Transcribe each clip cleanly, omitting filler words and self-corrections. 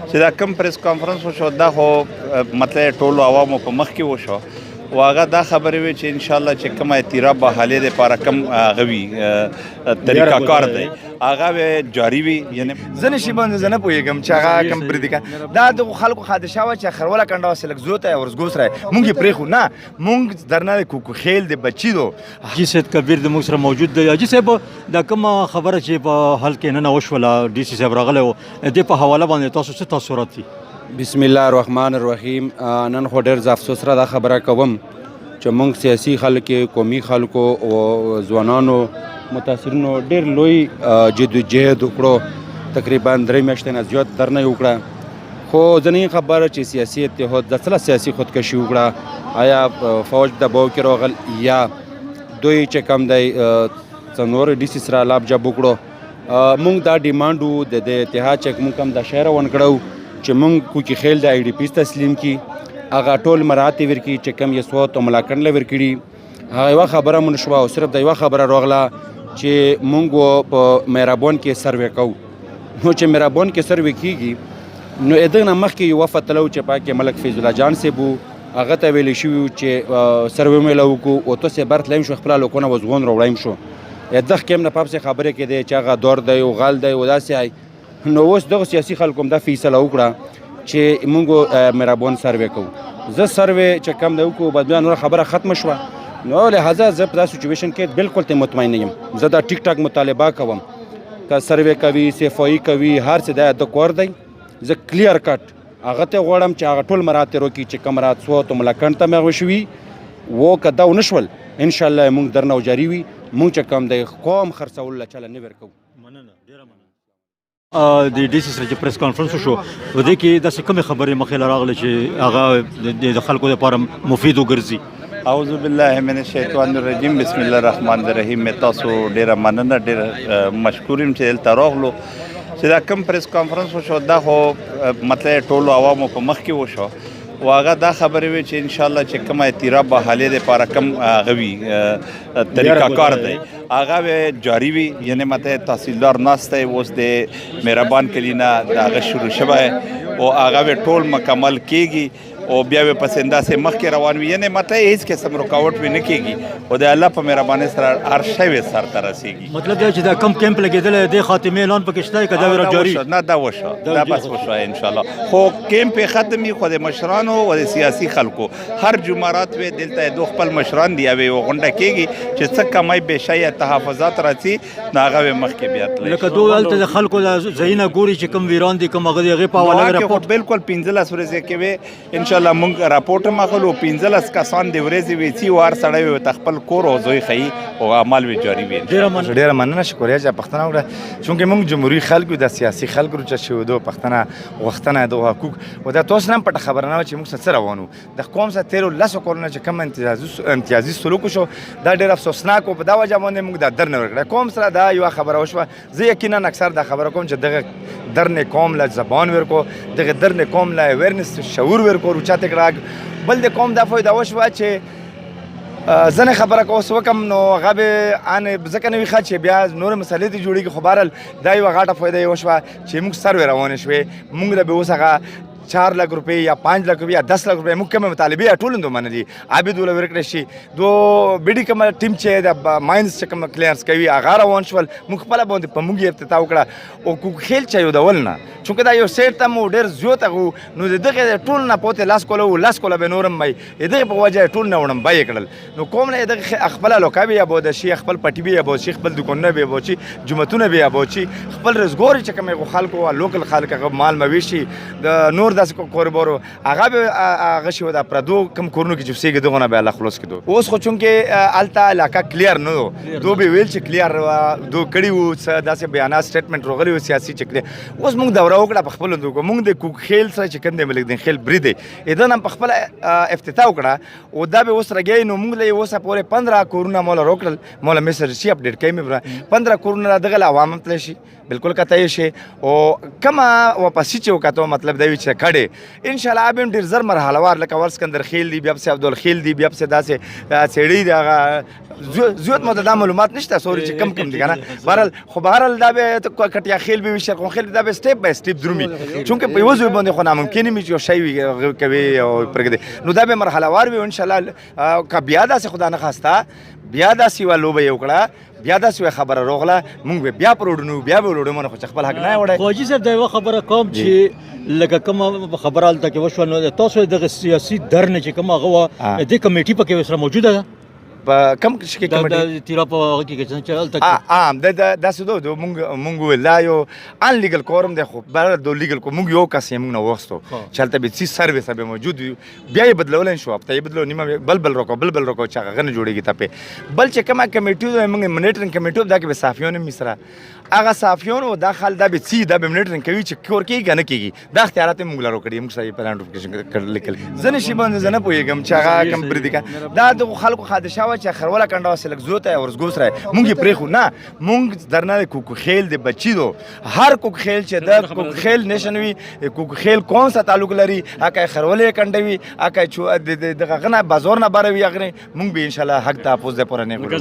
چې دا کم پریس کانفرنس وشو دا خو مطلب ټولو عوامو په مخ کې وشو او هغه دا خبرې وي چې ان شاء الله چې کومه اعتراف به حالې لپاره کم غوي طریقه کار دی هغه جاری وي یعنی زنه شی باندې زنه پویګم چې هغه کم پردیکا دا د خلکو خادشا و چې خروله کنده وسلک زوته ورزګوس راي مونږ پرې خو نه مونږ درنه کوکو خیل د بچی دو جی سید کبیر د موږ سره موجود دی جی صاحب دا کوم خبره چې په حل کې نه وشوله ډي سي صاحب راغله د په حواله باندې تاسو څه تاثرات دي بسم الله الرحمن الرحیم نن خو ډېر افسوس را دا خبره کوم چې موږ سیاسي خلک قومي خلکو او ځوانانو متاثرینو ډېر لوی جدوجهد وکړو تقریبا 3 میاشتې نه زیات درنه وکړه خو ځینې خبره چې سیاسي اتحاد د څه سیاسي خودکشي وکړه آیا فوج دباو کې راغل یا دوی چې کم دی څنور ډي سي سره لاب جب وکړو موږ دا ډیمانډ د اتحاد چې موږ کم د شهر ون کړو چې موږ کوکي خیل د آی ډي پیس تسلیم کی هغه ټول مراتب ورکی چې کم یې صوت او ملاکنډ ورکړي هغه یوه خبره مونږ شوه او صرف د یوه خبره راغله چې موږ په مهربان کې سروې کوو نو چې مهربان کې سروې کیږي نو دغه نه مخکې یو وفد تلو چې پاکې ملک فیض الله جان صاحب هغه ته ویلی شوي چې سروې مې وکړو او تاسې برت لایم شو خپله لوکونه وزغون راوړایم شو دغه کې نه پاپسې خبرې کې دی چې هغه دور دی او غل دی او داسې نو اوس دغه سیاسي خلکو هم دا فیصله وکړه چې موږ مهربان سروې کوو زه سروې چې کم دی وکړو بعد بیا نوره خبره ختمه شوه نو لهذا زه په دا سچویشن کې بالکل ته مطمئن یم زه دا ټیک ټاک مطالبه کوم که سروې کوي صفایي کوي هر څه دا د کور دی زه کلیر کټ هغه ته غواړم چې هغه ټول مراتب وکړي چې کوم رات صوت او ملاکنډ ته مغوي شوي و که دا ونه شول انشاءالله موږ درنه جاري وي موږ چې کوم دی قوم خرڅولو چله نه ورکوو د ډي سي سره چې پریس کانفرنس وشو په دې کې داسې کومې خبرې مخې له راغلې چې هغه د خلکو لپاره مفید وګرځي اعوذ بالله من الشیطان الرجیم بسم الله الرحمن الرحیم تاسو ډیره مننه ډیره مشکور یم چې دلته راغلو چې دا کم پریس کانفرنس وشو دا خو مطلب ټولو عوامو په مخ کې وشو او هغه دا خبرې وي چې ان شاء الله چې کومه اعتراف به حالې لپاره کم غوي طریقه کار دی هغه جاری وي یعنی مطلب تحصیلدار ناست دی اوس د مهربان کلینا د هغه شروع شوی او هغه ټول مکمل کیږي او بیا به پسنده سه مخ کې روان وي یعنی مطلب هیڅ قسم رکاوټ وي نه کیږي او د الله په مهرباني سره هر شی سر ته رسیږي مطلب دا چې دا کم کیمپ لګیدل د خاتمه اعلان پکې شته کدا ور جاری نه دا وشو دا بس وشو ان شاء الله خو کیمپ ختمي خو د مشرانو او د سیاسي خلکو هر جمعرات و دلته د خپل مشران دی او غونډه کیږي چې څه کمای به شي تحفظات راځي ناغه مخ کې بیا تل لکه دوه الته خلکو زینه ګوري چې کم ویران دي کم هغه په حواله راپورټ بالکل 15 ورځې کې وي ان شاء الله مونږ راپورټ مخلو 15 کسان د ورځې ویڅي وار سړی و تخپل کور او زوی خي او عمل وی جاری وي ډیره مننه شکریا چې پښتنه وړه چونکه موږ جمهوریت خلکو د سیاسي خلکو چې شو دو پښتنه وختنه د حقوق او د تاسو نن پټه خبره نه چې موږ سره روانو د قوم سره 13 کورونه چې کم امتیازي سلوک شو دا ډیر افسوسناک او په دا وجه باندې موږ د درنه ورکړه قوم سره دا یو خبره وشوه زه یقینا اکثر دا خبره کوم چې دغه درنه قوم له زبان ورکو دغه درنه قوم له اویرنس شعور ورکو چاته کړه بل د قوم د فایده وشوه چې زنه خبره کوس وکم نو غب ان ځکه نوې ښه چې بیا نور مسلې ته جوړیږي خو بهرحال دا یوه غاټه فایده وشوه چې موږ سروې روانې شوې موږ له به اوس هغه 4 लाख रुपए या 5 लाख रुपए या 10 लाख रुपए मुख्य में मुतालिबे ټول اندو منلي عابد ول ورکړی شي دو بیډی کوم ټیم چې د ماینز چې کوم کلیئرز کوي هغه روان شول موږ خپل باندې په موږ افتتاح وکړه او کو خیل چایو د ولنه چونکه دا یو سیټ ته مو ډیر زیات غو نو دغه ټول نه پوته لاس کوله به نورم مې دغه په وجه ټول نه وړم بای کړل نو کوم نه دغه خپل لوکابي یا بود شي خپل پټي بي یا بود شي خپل دکانونه به بود شي جمعتونه به یا بود شي خپل رزګور چې کوم خلکو لوکل خلک مال مويشي د نور داس کوربورو هغه به هغه شو د پردو کم کورونو کې جوسیږي دغه به الله خلاص کړو اوس خو چونکه التا علاقه کلیر نه دو به ویل چې کلیر دو کړي وو داسې بیانات سټیټمنټ روغلی وو سیاسي چې اوس موږ دوره وکړه په خپل دوه موږ د کوک خیل سره چې کنده ملک دین خیل بری دی اذن هم په خپل افتتاح وکړه او دا به اوس راګي نو موږ له اوسه پورې 15 کورونه مولا روکړل مولا میسج شي اپډیټ کړي 15 کورونه دغه عوام تل شي بالکل کته شي او کما واپس چې وکړو مطلب دا وی چې کړي ان شاء الله به ډیر زر مرحله وار لکه ور سکندر خیل دی بیا په عبدالخیل دی بیا په داسې سړی دی هغه زیات متعدد معلومات نشته سوري چې کم دي کنه بهرال دا به کټیا خیل به شرق خیل دا به سټیپ بای سټیپ درومي چونکه په یوه ځای باندې خو ناممکن می چې شی کوي او پرګدي نو دا به مرحله وار وي ان شاء الله کا بیا داسې خدا نه خواسته بیا داسې ولو به یو کړه بیا داسې خبره روغله مونږ بیا پروډونو بیا به وړو خو خپل حق نه وړي خواجي صاحب دا یو خبره کوم چې لکه کوم خبره هلته کې وشوه نو تاسو دغه سیاسي درنه چې کوم هغه د کمیټې په کې سره موجوده ده په کم کې د تیرا په هغه کې چې هلته دا مونږ ویل لا یو ان لیګل کورم دی خو بل د لیګل کو مونږ یو کس یې مونږ نه وښتو چې هلته به سی سرویس به موجود وي بیا یې بدلول شو هفته یې بدلو نیمه بل رکو چې هغه نه جوړېږي ته په بل چې کومه کمیټي مونږ منیټرینګ کمیټي دا کې به صحافیون مصرا هغه صحافیون او داخل دا به سی دا به منیټرینګ کوي چې کور کېږي که نه کېږي دا اختیارات یې مونږ لرو کړي موږ صحیح پلان نوټیفیکیشن لیکل زه نشي باندې زه نه پوهېږم چې هغه کوم پرې دي دا د خلکو خادشه وه چې خروله کنډه وه سلک زوت ہے ورزګوس رہے مونږ یې پرېښو نه مونږ درنه کوکو خیل د بچي دو هر کوک خیل چې د کوک خیل نشن وي کوک خیل کون سا تعلق لري هکه خرولې کنډه وي هکه دغه غنه بازار نه بره وي هغه مونږ به ان شاء الله حق تحفظ د پوره نه کوو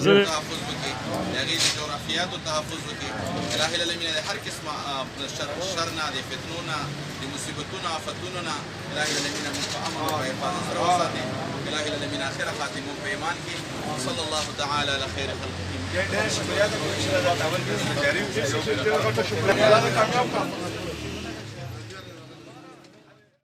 جغرافیات او تحفظ وکړي الهي العالمین د هر قسم شرنا د فتنونا د مصیبتونو آفتونو الهي العالمین موږ په امن او حفاظت سره وساتي الهي العالمین اخر خاتمه په ایمان کې صلی الله تعالی علی خیر خلقه